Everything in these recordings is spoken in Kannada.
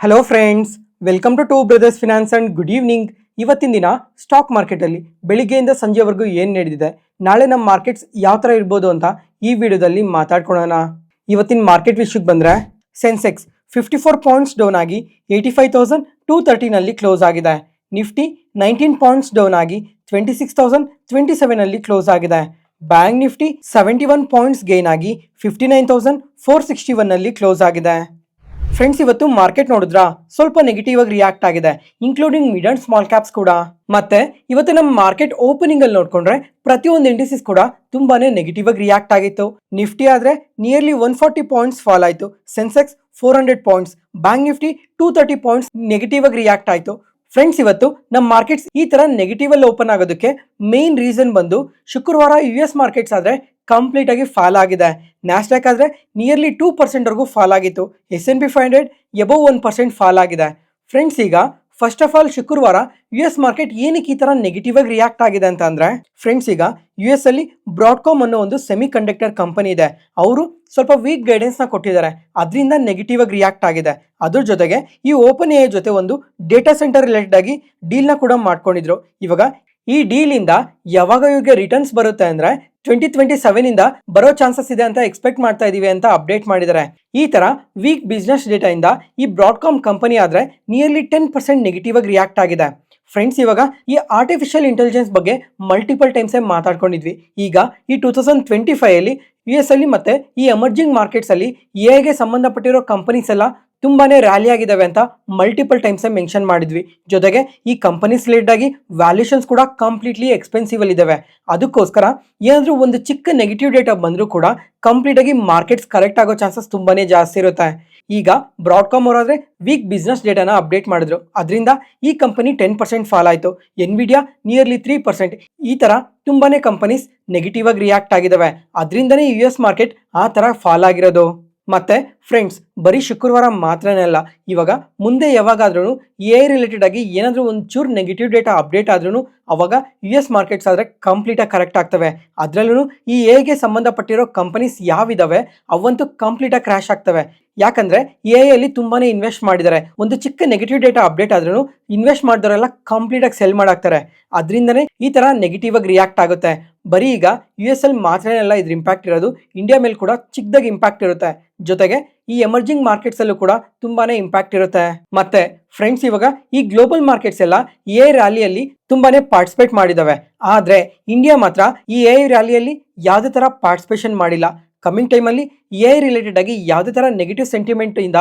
Hello friends, welcome to brothers finance and good evening. ಇವತ್ತಿನ ದಿನ ಸ್ಟಾಕ್ ಮಾರ್ಕೆಟಲ್ಲಿ ಬೆಳಿಗ್ಗೆಯಿಂದ ಸಂಜೆವರೆಗೂ ಏನು ನಡೆದಿದೆ, ನಾಳೆ ನಮ್ಮ ಮಾರ್ಕೆಟ್ಸ್ ಯಾವ ಥರ ಇರ್ಬೋದು ಅಂತ ಈ ವಿಡಿಯೋದಲ್ಲಿ ಮಾತಾಡ್ಕೊಳ್ಳೋಣ. ಇವತ್ತಿನ ಮಾರ್ಕೆಟ್ ವಿಷಯಕ್ಕೆ ಬಂದರೆ ಸೆನ್ಸೆಕ್ಸ್ 54 ಪಾಯಿಂಟ್ಸ್ ಡೌನ್ ಆಗಿ 85,230ನಲ್ಲಿ ಕ್ಲೋಸ್ ಆಗಿದೆ. ನಿಫ್ಟಿ 19 ಪಾಯಿಂಟ್ಸ್ ಡೌನ್ ಆಗಿ 26,027ನಲ್ಲಿ ಕ್ಲೋಸ್ ಆಗಿದೆ. ಬ್ಯಾಂಕ್ ನಿಫ್ಟಿ 71 ಪಾಯಿಂಟ್ಸ್ ಗೇನ್ ಆಗಿ 59,461ನಲ್ಲಿ ಕ್ಲೋಸ್ ಆಗಿದೆ. ಫ್ರೆಂಡ್ಸ್, ಇವತ್ತು ಮಾರ್ಕೆಟ್ ನೋಡಿದ್ರಾ ಸ್ವಲ್ಪ ನೆಗೆಟಿವ್ ಆಗಿ ರಿಯಾಕ್ಟ್ ಆಗಿದೆ, including mid and small caps ಕೂಡ. ಮತ್ತೆ ಇವತ್ತು ನಮ್ಮ ಮಾರ್ಕೆಟ್ ಓಪನಿಂಗ್ ಅಲ್ಲಿ ನೋಡ್ಕೊಂಡ್ರೆ ಪ್ರತಿಯೊಂದು ಇಂಡಿಸಸ್ ಕೂಡ ತುಂಬಾನೇ ನೆಗೆಟಿವ್ ಆಗಿ ರಿಯಾಕ್ಟ್ ಆಗಿತ್ತು. ನಿಫ್ಟಿ ಆದ್ರೆ ನಿಯರ್ಲಿ 140 ಪಾಯಿಂಟ್ಸ್ ಫಾಲ್ ಆಯ್ತು. Sensex 400 points, bank Nifty 230 points negative ಆಗಿ ರಿಯಾಕ್ಟ್ ಆಯ್ತು. ಫ್ರೆಂಡ್ಸ್, ಇವತ್ತು ನಮ್ಮ ಮಾರ್ಕೆಟ್ಸ್ ಈ ತರ ನೆಗೆಟಿವ್ ಅಲ್ಲಿ ಓಪನ್ ಆಗೋದಕ್ಕೆ ಮೇನ್ ರೀಸನ್ ಬಂದು ಶುಕ್ರವಾರ US ಮಾರ್ಕೆಟ್ಸ್ ಆದ್ರೆ ಕಂಪ್ಲೀಟ್ ಆಗಿ ಫಾಲ್ ಆಗಿದೆ. ನ್ಯಾಸ್ಡಾಕ್ ಆದ್ರೆ ನಿಯರ್ಲಿ 2% ವರೆಗೂ ಫಾಲ್ ಆಗಿತ್ತು. S&P 500 ಎಬವ್ 1% ಫಾಲ್ ಆಗಿದೆ. ಫ್ರೆಂಡ್ಸ್, ಈಗ ಫಸ್ಟ್ ಆಫ್ ಆಲ್ ಶುಕ್ರವಾರ US ಮಾರ್ಕೆಟ್ ಏನಕ್ಕೆ ಈ ತರ ನೆಗೆಟಿವ್ ಆಗಿ ರಿಯಾಕ್ಟ್ ಆಗಿದೆ ಅಂತ ಅಂದ್ರೆ, ಫ್ರೆಂಡ್ಸ್, ಈಗ US ಅಲ್ಲಿ ಬ್ರಾಡ್ಕಾಮ್ ಅನ್ನೋ ಒಂದು ಸೆಮಿ ಕಂಡಕ್ಟರ್ ಕಂಪನಿ ಇದೆ. ಅವರು ಸ್ವಲ್ಪ ವೀಕ್ ಗೈಡೆನ್ಸ್ ನ ಕೊಟ್ಟಿದ್ದಾರೆ, ಅದರಿಂದ ನೆಗೆಟಿವ್ ಆಗಿ ರಿಯಾಕ್ಟ್ ಆಗಿದೆ. ಅದ್ರ ಜೊತೆಗೆ ಈ ಓಪನ್ ಎ ಜೊತೆ ಒಂದು ಡೇಟಾ ಸೆಂಟರ್ ರಿಲೇಟೆಡ್ ಆಗಿ ಡೀಲ್ ನ ಕೂಡ ಮಾಡ್ಕೊಂಡಿದ್ರು. ಇವಾಗ ಈ ಡೀಲ್ ಇಂದ ಯಾವಾಗ ಇವ್ರಿಗೆ ರಿಟರ್ನ್ಸ್ ಬರುತ್ತೆ ಅಂದ್ರೆ 2027 ಇಂದ ಬರೋ ಚಾನ್ಸಸ್ ಇದೆ ಅಂತ ಎಕ್ಸ್ಪೆಕ್ಟ್ ಮಾಡ್ತಾ ಇದೀವಿ ಅಂತ ಅಪ್ಡೇಟ್ ಮಾಡಿದ್ದಾರೆ. ಈ ತರ ವೀಕ್ ಬಿಸ್ನೆಸ್ ಡೇಟಾ ಇಂದ ಈ ಬ್ರಾಡ್ಕಾಮ್ ಕಂಪನಿ ಆದ್ರೆ ನಿಯರ್ಲಿ 10% ನೆಗೆಟಿವ್ ಆಗಿ ರಿಯಾಕ್ಟ್ ಆಗಿದೆ. ಫ್ರೆಂಡ್ಸ್, ಇವಾಗ ಈ ಆರ್ಟಿಫಿಷಿಯಲ್ ಇಂಟೆಲಿಜೆನ್ಸ್ ಬಗ್ಗೆ ಮಲ್ಟಿಪಲ್ ಟೈಮ್ಸ್ ಮಾತಾಡ್ಕೊಂಡಿದ್ವಿ. ಈಗ ಈ 2025 ಅಲ್ಲಿ US ಅಲ್ಲಿ ಮತ್ತೆ ಈ ಎಮರ್ಜಿಂಗ್ ಮಾರ್ಕೆಟ್ಸ್ ಅಲ್ಲಿ ಎಐಗೆ ಸಂಬಂಧಪಟ್ಟಿರೋ ಕಂಪನೀಸ್ ಎಲ್ಲ ತುಂಬಾನೇ ರ್ಯಾಲಿ ಆಗಿದಾವೆ ಅಂತ ಮಲ್ಟಿಪಲ್ ಟೈಮ್ಸ್ ಮೆನ್ಷನ್ ಮಾಡಿದ್ವಿ. ಜೊತೆಗೆ ಈ ಕಂಪನೀಸ್ ರಿಲೇಟೆಡ್ ಆಗಿ ವ್ಯಾಲ್ಯೂಷನ್ಸ್ ಕೂಡ ಕಂಪ್ಲೀಟ್ಲಿ ಎಕ್ಸ್ಪೆನ್ಸಿವ್ ಅಲ್ಲಿ ಇದಾವೆ. ಅದಕ್ಕೋಸ್ಕರ ಏನಾದ್ರೂ ಒಂದು ಚಿಕ್ಕ ನೆಗೆಟಿವ್ ಡೇಟಾ ಬಂದರೂ ಕೂಡ ಕಂಪ್ಲೀಟ್ ಆಗಿ ಮಾರ್ಕೆಟ್ಸ್ ಕರೆಕ್ಟ್ ಆಗೋ ಚಾನ್ಸಸ್ ತುಂಬಾನೇ ಜಾಸ್ತಿ ಇರುತ್ತೆ. ಈಗ ಬ್ರಾಡ್ಕಾಮ್ ಅವರಾದ್ರೆ ವೀಕ್ ಬಿಸ್ನೆಸ್ ಡೇಟಾನ ಅಪ್ಡೇಟ್ ಮಾಡಿದ್ರು, ಅದರಿಂದ ಈ ಕಂಪನಿ 10% ಫಾಲ್ ಆಯಿತು. Nvidia nearly 3%. ಈ ತರ ತುಂಬಾನೇ ಕಂಪನೀಸ್ ನೆಗೆಟಿವ್ ಆಗಿ ರಿಯಾಕ್ಟ್ ಆಗಿದಾವೆ, ಅದರಿಂದನೇ US ಮಾರ್ಕೆಟ್ ಆ ತರ ಫಾಲ್ ಆಗಿರೋದು. ಮತ್ತೆ ಫ್ರೆಂಡ್ಸ್, ಬರೀ ಶುಕ್ರವಾರ ಮಾತ್ರನೇ ಅಲ್ಲ, ಇವಾಗ ಮುಂದೆ ಯಾವಾಗಾದ್ರೂ ಎಐ ರಿಲೇಟೆಡ್ ಆಗಿ ಏನಾದರೂ ಒಂಚೂರು ನೆಗೆಟಿವ್ ಡೇಟಾ ಅಪ್ಡೇಟ್ ಆದ್ರೂ ಅವಾಗ US ಮಾರ್ಕೆಟ್ಸ್ ಆದ್ರೆ ಕಂಪ್ಲೀಟ್ ಆಗಿ ಕರೆಕ್ಟ್ ಆಗ್ತವೆ. ಅದರಲ್ಲೂ ಈ ಎಐಗೆ ಸಂಬಂಧಪಟ್ಟಿರೋ ಕಂಪನೀಸ್ ಯಾವಿದಾವೆ ಅವಂತೂ ಕಂಪ್ಲೀಟ್ ಆಗಿ ಕ್ರಾಶ್ ಆಗ್ತವೆ. ಯಾಕಂದ್ರೆ ಎಐ ಅಲ್ಲಿ ತುಂಬಾನೇ ಇನ್ವೆಸ್ಟ್ ಮಾಡಿದ್ದಾರೆ. ಒಂದು ಚಿಕ್ಕ ನೆಗೆಟಿವ್ ಡೇಟಾ ಅಪ್ಡೇಟ್ ಆದ್ರೂ ಇನ್ವೆಸ್ಟ್ ಮಾಡಿದವರೆಲ್ಲ ಕಂಪ್ಲೀಟ್ ಆಗಿ ಸೆಲ್ ಮಾಡಾಕ್ತಾರೆ. ಅದರಿಂದನೇ ಈ ತರ ನೆಗೆಟಿವ್ ಆಗಿ ರಿಯಾಕ್ಟ್ ಆಗುತ್ತೆ. ಬರೀ ಈಗ US ಅಲ್ಲಿ ಮಾತ್ರನೇ ಅಲ್ಲ ಇದ್ರ ಇಂಪ್ಯಾಕ್ಟ್ ಇರೋದು, ಇಂಡಿಯಾ ಮೇಲೆ ಕೂಡ ಚಿಕ್ಕದಾಗಿ ಇಂಪ್ಯಾಕ್ಟ್ ಇರುತ್ತೆ. ಜೊತೆಗೆ ಈ ಎಮರ್ಜಿಂಗ್ ಮಾರ್ಕೆಟ್ಸ್ ಅಲ್ಲೂ ಕೂಡ ತುಂಬಾನೇ ಇಂಪ್ಯಾಕ್ಟ್ ಇರುತ್ತೆ. ಮತ್ತೆ ಫ್ರೆಂಡ್ಸ್, ಇವಾಗ ಈ ಗ್ಲೋಬಲ್ ಮಾರ್ಕೆಟ್ಸ್ ಎಲ್ಲ ಎಐ ರ್ಯಾಲಿಯಲ್ಲಿ ತುಂಬಾನೇ ಪಾರ್ಟಿಸಿಪೇಟ್ ಮಾಡಿದಾವೆ. ಆದ್ರೆ ಇಂಡಿಯಾ ಮಾತ್ರ ಈ ಎಐ ರ್ಯಾಲಿಯಲ್ಲಿ ಯಾವುದೇ ತರ ಪಾರ್ಟಿಸಿಪೇಷನ್ ಮಾಡಿಲ್ಲ. ಕಮಿಂಗ್ ಟೈಮಲ್ಲಿ ಎಐ ರಿಲೇಟೆಡ್ ಆಗಿ ಯಾವುದೇ ತರ ನೆಗೆಟಿವ್ ಸೆಂಟಿಮೆಂಟ್ ಇಂದ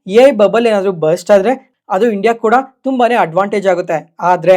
ಎಐ ಬಬಲ್ ಏನಾದರೂ ಬರ್ಸ್ಟ್ ಆದ್ರೆ ಅದು ಇಂಡಿಯಾ ಕೂಡ ತುಂಬಾನೇ ಅಡ್ವಾಂಟೇಜ್ ಆಗುತ್ತೆ. ಆದ್ರೆ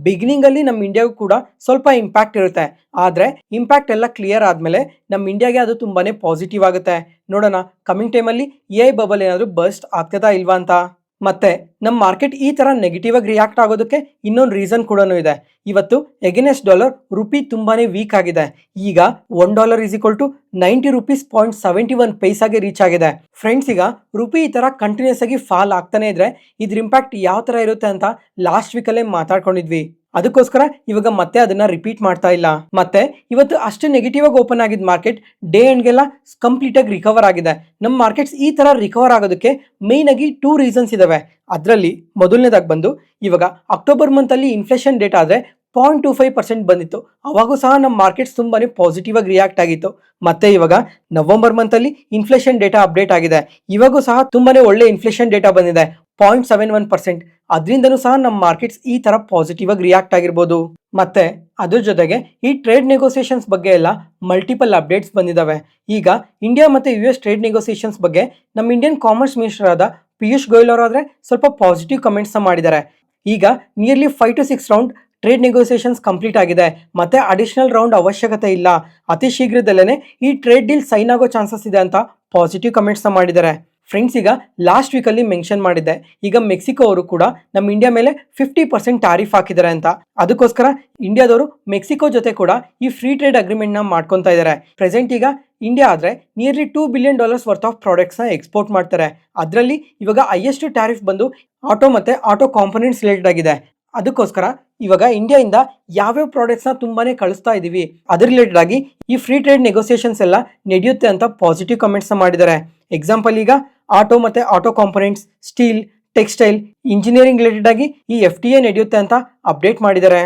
ಬಿಗಿನಿಂಗ್ ಅಲ್ಲಿ ನಮ್ಮ ಇಂಡಿಯಾಗೂ ಕೂಡ ಸ್ವಲ್ಪ ಇಂಪ್ಯಾಕ್ಟ್ ಇರುತ್ತೆ. ಆದ್ರೆ ಇಂಪ್ಯಾಕ್ಟ್ ಎಲ್ಲ ಕ್ಲಿಯರ್ ಆದ್ಮೇಲೆ ನಮ್ಮ ಇಂಡಿಯಾಗೆ ಅದು ತುಂಬಾನೇ ಪಾಸಿಟಿವ್ ಆಗುತ್ತೆ. ನೋಡೋಣ ಕಮಿಂಗ್ ಟೈಮಲ್ಲಿ ಎಐ ಬಬಲ್ ಏನಾದರೂ ಬರ್ಸ್ಟ್ ಆಗ್ತದಾ ಇಲ್ವಾ ಅಂತ. ಮತ್ತೆ ನಮ್ಮ ಮಾರ್ಕೆಟ್ ಈ ತರ ನೆಗೆಟಿವ್ ಆಗಿ ರಿಯಾಕ್ಟ್ ಆಗೋದಕ್ಕೆ ಇನ್ನೊಂದು ರೀಸನ್ ಕೂಡ ಇದೆ. ಇವತ್ತು ಎಗೇನೆಸ್ಟ್ ಡಾಲರ್ ರುಪಿ ತುಂಬಾನೇ ವೀಕ್ ಆಗಿದೆ. ಈಗ $1 = 90 ರೂಪೀಸ್ 71 ಪೈಸಾಗೆ ರೀಚ್ ಆಗಿದೆ. ಫ್ರೆಂಡ್ಸ್, ಈಗ ರುಪಿ ಈ ತರ ಕಂಟಿನ್ಯೂಸ್ ಆಗಿ ಫಾಲ್ ಆಗ್ತಾನೆ ಇದ್ರೆ ಇದ್ರ ಇಂಪ್ಯಾಕ್ಟ್ ಯಾವ ತರ ಇರುತ್ತೆ ಅಂತ ಲಾಸ್ಟ್ ವೀಕ್ ಅಲ್ಲೇ ಮಾತಾಡ್ಕೊಂಡಿದ್ವಿ. ಅದಕ್ಕೋಸ್ಕರ ಇವಾಗ ಮತ್ತೆ ಅದನ್ನ ರಿಪೀಟ್ ಮಾಡ್ತಾ ಇಲ್ಲ. ಮತ್ತೆ ಇವತ್ತು ಅಷ್ಟು ನೆಗೆಟಿವ್ ಆಗಿ ಓಪನ್ ಆಗಿದ್ದ ಮಾರ್ಕೆಟ್ ಡೇ ಎಂಡ್ಗೆಲ್ಲ ಕಂಪ್ಲೀಟ್ ಆಗಿ ರಿಕವರ್ ಆಗಿದೆ. ನಮ್ಮ ಮಾರ್ಕೆಟ್ಸ್ ಈ ತರ ರಿಕವರ್ ಆಗೋದಕ್ಕೆ ಮೇನ್ ಆಗಿ 2 ರೀಸನ್ಸ್ ಇದಾವೆ. ಅದರಲ್ಲಿ ಮೊದಲನೇದಾಗಿ ಬಂದು ಇವಾಗ ಅಕ್ಟೋಬರ್ ಮಂತ್ ಅಲ್ಲಿ ಇನ್ಫ್ಲೇಷನ್ ಡೇಟಾ ಆದ್ರೆ 0.25% ಬಂದಿತ್ತು. ಅವಾಗೂ ಸಹ ನಮ್ಮ ಮಾರ್ಕೆಟ್ಸ್ ತುಂಬಾನೇ ಪಾಸಿಟಿವ್ ಆಗಿ ರಿಯಾಕ್ಟ್ ಆಗಿತ್ತು. ಮತ್ತೆ ಇವಾಗ ನವೆಂಬರ್ ಮಂತ್ ಅಲ್ಲಿ ಇನ್ಫ್ಲೇಷನ್ ಡೇಟಾ ಅಪ್ಡೇಟ್ ಆಗಿದೆ. ಇವಾಗೂ ಸಹ ತುಂಬಾನೇ ಒಳ್ಳೆ ಇನ್ಫ್ಲೇಷನ್ ಡೇಟಾ ಬಂದಿದೆ, 0.71%. ಅದರಿಂದನೂ ಸಹ ನಮ್ಮ ಮಾರ್ಕೆಟ್ಸ್ ಈ ತರ ಪಾಸಿಟಿವ್ ಆಗಿ ರಿಯಾಕ್ಟ್ ಆಗಿರ್ಬೋದು. ಮತ್ತೆ ಅದ್ರ ಜೊತೆಗೆ ಈ ಟ್ರೇಡ್ ನೆಗೋಸಿಯೇಷನ್ಸ್ ಬಗ್ಗೆ ಎಲ್ಲ ಮಲ್ಟಿಪಲ್ ಅಪ್ಡೇಟ್ಸ್ ಬಂದಿದಾವೆ. ಈಗ ಇಂಡಿಯಾ ಮತ್ತೆ US ಟ್ರೇಡ್ ನೆಗೋಸಿಯೇಷನ್ಸ್ ಬಗ್ಗೆ ನಮ್ಮ ಇಂಡಿಯನ್ ಕಾಮರ್ಸ್ ಮಿನಿಸ್ಟರ್ ಆದ ಪಿಯೂಷ್ ಗೋಯಲ್ ಅವರಾದ್ರೆ ಸ್ವಲ್ಪ ಪಾಸಿಟಿವ್ ಕಮೆಂಟ್ಸ್ ಮಾಡಿದ್ದಾರೆ. ಈಗ nearly 5 to 6 round trade negotiations complete ಆಗಿದೆ, ಮತ್ತೆ ಅಡಿಷನಲ್ ರೌಂಡ್ ಅವಶ್ಯಕತೆ ಇಲ್ಲ. ಅತಿ ಶೀಘ್ರದಲ್ಲೇ ಈ ಟ್ರೇಡ್ ಡೀಲ್ ಸೈನ್ ಆಗೋ ಚಾನ್ಸಸ್ ಇದೆ ಅಂತ ಪಾಸಿಟಿವ್ ಕಮೆಂಟ್ಸ್ ಮಾಡಿದ್ದಾರೆ. ಫ್ರೆಂಡ್ಸ್, ಈಗ ಲಾಸ್ಟ್ ವೀಕ್ ಅಲ್ಲಿ ಮೆನ್ಷನ್ ಮಾಡಿದ್ದೆ, ಈಗ ಮೆಕ್ಸಿಕೋ ಅವರು ಕೂಡ ನಮ್ಮ ಇಂಡಿಯಾ ಮೇಲೆ 50% ಟ್ಯಾರಿಫ್ ಹಾಕಿದ್ದಾರೆ ಅಂತ. ಅದಕ್ಕೋಸ್ಕರ ಇಂಡಿಯಾದವರು ಮೆಕ್ಸಿಕೋ ಜೊತೆ ಕೂಡ ಈ ಫ್ರೀ ಟ್ರೇಡ್ ಅಗ್ರಿಮೆಂಟ್ ನ ಮಾಡ್ಕೊಂತಾ ಇದ್ದಾರೆ. ಪ್ರೆಸೆಂಟ್ ಈಗ ಇಂಡಿಯಾ ಆದ್ರೆ nearly $2 billion worth of products ನ ಎಕ್ಸ್ಪೋರ್ಟ್ ಮಾಡ್ತಾರೆ. ಅದರಲ್ಲಿ ಇವಾಗ ಹೈಯೆಸ್ಟ್ ಟ್ಯಾರಿಫ್ ಬಂದು ಆಟೋ ಮತ್ತೆ ಆಟೋ ಕಾಂಪೋನೆಂಟ್ಸ್ ರಿಲೇಟೆಡ್ ಆಗಿದೆ. ಅದಕ್ಕೋಸ್ಕರ ಇವಾಗ ಇಂಡಿಯಾದಿಂದ ಯಾವ್ಯಾವ ಪ್ರಾಡಕ್ಟ್ಸ್ ನ ತುಂಬಾನೇ ಕಳಿಸ್ತಾ ಇದೀವಿ ಅದ್ರ ರಿಲೇಟೆಡ್ ಆಗಿ ಈ ಫ್ರೀ ಟ್ರೇಡ್ ನೆಗೋಸಿಯೇಷನ್ಸ್ ಎಲ್ಲ ನಡೆಯುತ್ತೆ ಅಂತ ಪಾಸಿಟಿವ್ ಕಮೆಂಟ್ಸ್ ಮಾಡಿದ್ದಾರೆ. ಎಕ್ಸಾಂಪಲ್, ಈಗ ಆಟೋ ಮತ್ತೆ auto components, steel, textile, engineering related ಆಗಿ ಈ FTA ನಡೆಯುತ್ತೆ ಅಂತ ಅಪ್ಡೇಟ್ ಮಾಡಿದ್ದಾರೆ.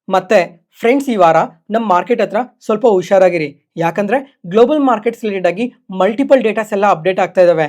ಮತ್ತೆ ಫ್ರೆಂಡ್ಸ್, ಈ ವಾರ ನಮ್ಮ ಮಾರ್ಕೆಟ್ ಹತ್ರ ಸ್ವಲ್ಪ ಹುಷಾರಾಗಿರಿ. ಯಾಕಂದ್ರೆ ಗ್ಲೋಬಲ್ ಮಾರ್ಕೆಟ್ಸ್ ರಿಲೇಟೆಡ್ ಆಗಿ ಮಲ್ಟಿಪಲ್ ಡೇಟಾಸ್ ಎಲ್ಲ ಅಪ್ಡೇಟ್ ಆಗ್ತಾ ಇದಾವೆ.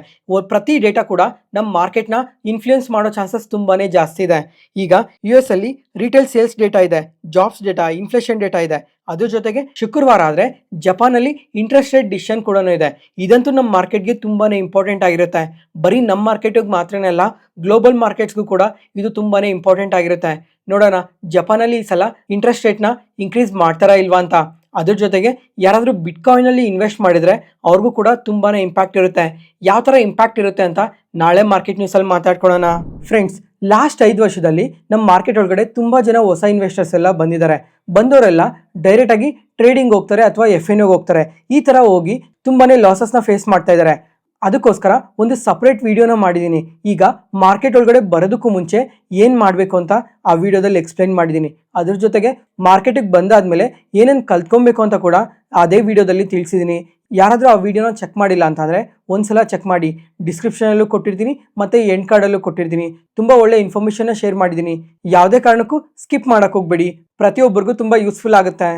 ಪ್ರತಿ ಡೇಟಾ ಕೂಡ ನಮ್ಮ ಮಾರ್ಕೆಟ್ನ ಇನ್ಫ್ಲೂಯೆನ್ಸ್ ಮಾಡೋ ಚಾನ್ಸಸ್ ತುಂಬಾನೇ ಜಾಸ್ತಿ ಇದೆ. ಈಗ US ಅಲ್ಲಿ ರಿಟೇಲ್ ಸೇಲ್ಸ್ ಡೇಟಾ ಇದೆ, ಜಾಬ್ಸ್ ಡೇಟಾ, ಇನ್ಫ್ಲೇಷನ್ ಡೇಟಾ ಇದೆ. ಅದ್ರ ಜೊತೆಗೆ ಶುಕ್ರವಾರ ಆದ್ರೆ ಜಪಾನ್ ಅಲ್ಲಿ ಇಂಟ್ರೆಸ್ಟ್ ರೇಟ್ ಡಿಸಿಷನ್ ಕೂಡ ಇದೆ. ಇದಂತೂ ನಮ್ಮ ಮಾರ್ಕೆಟ್ಗೆ ತುಂಬಾನೇ ಇಂಪಾರ್ಟೆಂಟ್ ಆಗಿರುತ್ತೆ. ಬರೀ ನಮ್ಮ ಮಾರ್ಕೆಟ್ಗೆ ಮಾತ್ರನೇ ಅಲ್ಲ, ಗ್ಲೋಬಲ್ ಮಾರ್ಕೆಟ್ಸ್ಗೂ ಕೂಡ ಇದು ತುಂಬಾನೇ ಇಂಪಾರ್ಟೆಂಟ್ ಆಗಿರುತ್ತೆ. ನೋಡೋಣ ಜಪಾನಲ್ಲಿ ಈ ಸಲ ಇಂಟ್ರೆಸ್ಟ್ ರೇಟ್ನ ಇನ್ಕ್ರೀಸ್ ಮಾಡ್ತಾರಾ ಇಲ್ವಾ ಅಂತ. ಅದ್ರ ಜೊತೆಗೆ ಯಾರಾದರೂ ಬಿಟ್ಕಾಯಿನ್ ಅಲ್ಲಿ ಇನ್ವೆಸ್ಟ್ ಮಾಡಿದ್ರೆ ಅವ್ರಿಗೂ ಕೂಡ ತುಂಬಾನೇ ಇಂಪ್ಯಾಕ್ಟ್ ಇರುತ್ತೆ. ಯಾವ ಥರ ಇಂಪ್ಯಾಕ್ಟ್ ಇರುತ್ತೆ ಅಂತ ನಾಳೆ ಮಾರ್ಕೆಟ್ ನ್ಯೂಸಲ್ಲಿ ಮಾತಾಡ್ಕೊಳ್ಳೋಣ. ಫ್ರೆಂಡ್ಸ್, ಲಾಸ್ಟ್ 5 ವರ್ಷದಲ್ಲಿ ನಮ್ಮ ಮಾರ್ಕೆಟ್ ಒಳಗಡೆ ತುಂಬ ಜನ ಹೊಸ ಇನ್ವೆಸ್ಟರ್ಸ್ ಎಲ್ಲ ಬಂದಿದ್ದಾರೆ. ಬಂದವರೆಲ್ಲ ಡೈರೆಕ್ಟ್ ಆಗಿ ಟ್ರೇಡಿಂಗ್ ಹೋಗ್ತಾರೆ ಅಥವಾ FNO ಹೋಗ್ತಾರೆ. ಈ ಥರ ಹೋಗಿ ತುಂಬಾನೇ ಲಾಸಸ್ನ ಫೇಸ್ ಮಾಡ್ತಾ ಇದ್ದಾರೆ. ಅದಕ್ಕೋಸ್ಕರ ಒಂದು ಸಪ್ರೇಟ್ ವಿಡಿಯೋನ ಮಾಡಿದ್ದೀನಿ. ಈಗ ಮಾರ್ಕೆಟ್ ಒಳಗಡೆ ಬರೋದಕ್ಕೂ ಮುಂಚೆ ಏನು ಮಾಡಬೇಕು ಅಂತ ಆ ವಿಡಿಯೋದಲ್ಲಿ ಎಕ್ಸ್ಪ್ಲೈನ್ ಮಾಡಿದ್ದೀನಿ. ಅದ್ರ ಜೊತೆಗೆ ಮಾರ್ಕೆಟಿಗೆ ಬಂದಾದ್ಮೇಲೆ ಏನೇನು ಕಲ್ತ್ಕೊಬೇಕು ಅಂತ ಕೂಡ ಅದೇ ವಿಡಿಯೋದಲ್ಲಿ ತಿಳಿಸಿದ್ದೀನಿ. ಯಾರಾದರೂ ಆ ವಿಡಿಯೋನ ಚೆಕ್ ಮಾಡಿಲ್ಲ ಅಂತಂದರೆ ಒಂದ್ಸಲ ಚೆಕ್ ಮಾಡಿ. ಡಿಸ್ಕ್ರಿಪ್ಷನಲ್ಲೂ ಕೊಟ್ಟಿರ್ತೀನಿ ಮತ್ತು ಎಂಡ್ ಕಾರ್ಡಲ್ಲೂ ಕೊಟ್ಟಿರ್ತೀನಿ. ತುಂಬ ಒಳ್ಳೆ ಇನ್ಫಾರ್ಮೇಷನ್ನ ಶೇರ್ ಮಾಡಿದ್ದೀನಿ. ಯಾವುದೇ ಕಾರಣಕ್ಕೂ ಸ್ಕಿಪ್ ಮಾಡೋಕ್ಕೆ ಹೋಗಬೇಡಿ. ಪ್ರತಿಯೊಬ್ಬರಿಗೂ ತುಂಬ ಯೂಸ್ಫುಲ್ ಆಗುತ್ತೆ.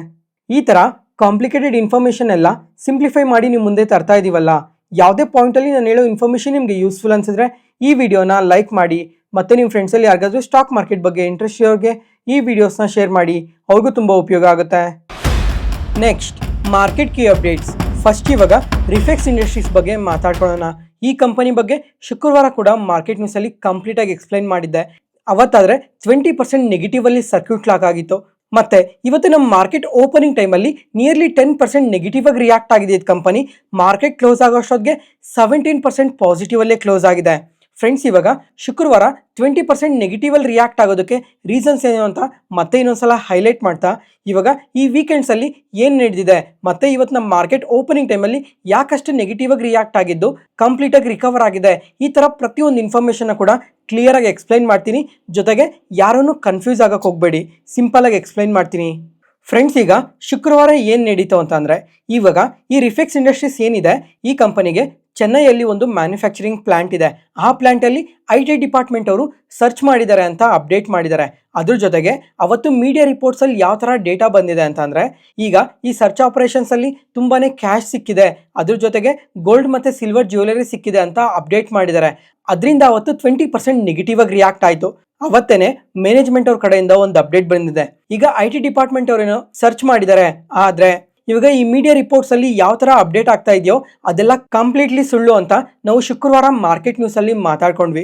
ಈ ಥರ ಕಾಂಪ್ಲಿಕೇಟೆಡ್ ಇನ್ಫಾರ್ಮೇಷನ್ ಎಲ್ಲ ಸಿಂಪ್ಲಿಫೈ ಮಾಡಿ ನಿಮ್ಮ ಮುಂದೆ ತರ್ತಾ ಇದ್ದೀವಲ್ಲ. ಯಾವುದೇ ಪಾಯಿಂಟಲ್ಲಿ ನಾನು ಹೇಳೋ ಇನ್ಫಾರ್ಮೇಷನ್ ನಿಮಗೆ ಯೂಸ್ಫುಲ್ ಅನಿಸಿದ್ರೆ ಈ ವಿಡಿಯೋನ ಲೈಕ್ ಮಾಡಿ. ಮತ್ತು ನಿಮ್ಮ ಫ್ರೆಂಡ್ಸಲ್ಲಿ ಯಾರಿಗಾದ್ರೂ ಸ್ಟಾಕ್ ಮಾರ್ಕೆಟ್ ಬಗ್ಗೆ ಇಂಟ್ರೆಸ್ಟ್ ಇರೋರಿಗೆ ಈ ವಿಡಿಯೋಸ್ನ ಶೇರ್ ಮಾಡಿ. ಅವ್ರಿಗೂ ತುಂಬ ಉಪಯೋಗ ಆಗುತ್ತೆ. Next, market key updates. First ಇವಾಗ ರಿಫೆಕ್ಸ್ ಇಂಡಸ್ಟ್ರೀಸ್ ಬಗ್ಗೆ ಮಾತಾಡ್ಕೊಳ್ಳೋಣ. ಈ ಕಂಪನಿ ಬಗ್ಗೆ ಶುಕ್ರವಾರ ಕೂಡ ಮಾರ್ಕೆಟ್ ನ್ಯೂಸಲ್ಲಿ ಕಂಪ್ಲೀಟಾಗಿ ಎಕ್ಸ್ಪ್ಲೈನ್ ಮಾಡಿದ್ದೆ. ಅವತ್ತಾದರೆ 20% ನೆಗೆಟಿವ್ ಅಲ್ಲಿ ಸರ್ಕ್ಯೂಟ್ ಲಾಕ್ ಆಗಿತ್ತು. ಮತ್ತೆ ಇವತ್ತು ನಮ್ಮ ಮಾರ್ಕೆಟ್ ಓಪನಿಂಗ್ ಟೈಮಲ್ಲಿ ನಿಯರ್ಲಿ 10% ನೆಗೆಟಿವ್ ಆಗಿ ರಿಯಾಕ್ಟ್ ಆಗಿದೆ. ಇದು ಕಂಪನಿ ಮಾರ್ಕೆಟ್ ಕ್ಲೋಸ್ ಆಗೋಷ್ಟೊತ್ತಿಗೆ 17% ಪಾಸಿಟಿವ್ ಅಲ್ಲೇ ಕ್ಲೋಸ್ ಆಗಿದೆ. ಫ್ರೆಂಡ್ಸ್, ಇವಾಗ ಶುಕ್ರವಾರ 20% ನೆಗೆಟಿವ್ ಅಲ್ಲಿ ರಿಯಾಕ್ಟ್ ಆಗೋದಕ್ಕೆ ರೀಸನ್ಸ್ ಏನು ಅಂತ ಮತ್ತೆ ಇನ್ನೊಂದ್ಸಲ ಹೈಲೈಟ್ ಮಾಡ್ತಾ, ಇವಾಗ ಈ ವೀಕೆಂಡ್ಸಲ್ಲಿ ಏನು ನಡೆದಿದೆ ಮತ್ತೆ ಇವತ್ತು ನಮ್ಮ ಮಾರ್ಕೆಟ್ ಓಪನಿಂಗ್ ಟೈಮಲ್ಲಿ ಯಾಕಷ್ಟು ನೆಗೆಟಿವ್ ಆಗಿ ರಿಯಾಕ್ಟ್ ಆಗಿದ್ದು ಕಂಪ್ಲೀಟಾಗಿ ರಿಕವರ್ ಆಗಿದೆ, ಈ ಥರ ಪ್ರತಿಯೊಂದು ಇನ್ಫಾರ್ಮೇಷನ್ನ ಕೂಡ ಕ್ಲಿಯರ್ ಆಗಿ ಎಕ್ಸ್ಪ್ಲೈನ್ ಮಾಡ್ತೀನಿ. ಜೊತೆಗೆ ಯಾರನ್ನು ಕನ್ಫ್ಯೂಸ್ ಆಗಕ್ಕೆ ಹೋಗಬೇಡಿ, ಸಿಂಪಲ್ ಆಗಿ ಎಕ್ಸ್ಪ್ಲೈನ್ ಮಾಡ್ತೀನಿ. ಫ್ರೆಂಡ್ಸ್, ಈಗ ಶುಕ್ರವಾರ ಏನು ನಡೀತು ಅಂತಂದರೆ, ಇವಾಗ ಈ ರಿಫೆಕ್ಸ್ ಇಂಡಸ್ಟ್ರೀಸ್ ಏನಿದೆ ಈ ಕಂಪನಿಗೆ ಚೆನ್ನೈಯಲ್ಲಿ ಒಂದು ಮ್ಯಾನುಫ್ಯಾಕ್ಚರಿಂಗ್ ಪ್ಲಾಂಟ್ ಇದೆ. ಆ ಪ್ಲಾಂಟಲ್ಲಿ IT ಡಿಪಾರ್ಟ್ಮೆಂಟ್ ಅವರು ಸರ್ಚ್ ಮಾಡಿದ್ದಾರೆ ಅಂತ ಅಪ್ಡೇಟ್ ಮಾಡಿದ್ದಾರೆ. ಅದ್ರ ಜೊತೆಗೆ ಅವತ್ತು ಮೀಡಿಯಾ ರಿಪೋರ್ಟ್ಸಲ್ಲಿ ಯಾವ ಥರ ಡೇಟಾ ಬಂದಿದೆ ಅಂತಂದರೆ, ಈಗ ಈ ಸರ್ಚ್ ಆಪರೇಷನ್ಸಲ್ಲಿ ತುಂಬಾ ಕ್ಯಾಶ್ ಸಿಕ್ಕಿದೆ, ಅದ್ರ ಜೊತೆಗೆ ಗೋಲ್ಡ್ ಮತ್ತು ಸಿಲ್ವರ್ ಜ್ಯುವೆಲರಿ ಸಿಕ್ಕಿದೆ ಅಂತ ಅಪ್ಡೇಟ್ ಮಾಡಿದ್ದಾರೆ. ಅದರಿಂದ ಅವತ್ತು 20% ನೆಗೆಟಿವ್ ಆಗಿ ರಿಯಾಕ್ಟ್ ಆಯಿತು. ಅವತ್ತೇನೆ ಮ್ಯಾನೇಜ್ಮೆಂಟ್ ಅವ್ರ ಕಡೆಯಿಂದ ಒಂದು ಅಪ್ಡೇಟ್ ಬಂದಿದೆ. ಈಗ IT ಡಿಪಾರ್ಟ್ಮೆಂಟ್ ಅವರೇನೋ ಸರ್ಚ್ ಮಾಡಿದ್ದಾರೆ. ಆದರೆ ಇವಾಗ ಈ ಮೀಡಿಯಾ ರಿಪೋರ್ಟ್ಸ್ ಅಲ್ಲಿ ಯಾವ ತರ ಅಪ್ಡೇಟ್ ಆಗ್ತಾ ಇದೆಯೋ ಅದೆಲ್ಲ ಕಂಪ್ಲೀಟ್ಲಿ ಸುಳ್ಳು ಅಂತ ನಾವು ಶುಕ್ರವಾರ ಮಾರ್ಕೆಟ್ ನ್ಯೂಸ್ ಅಲ್ಲಿ ಮಾತಾಡ್ಕೊಂಡ್ವಿ.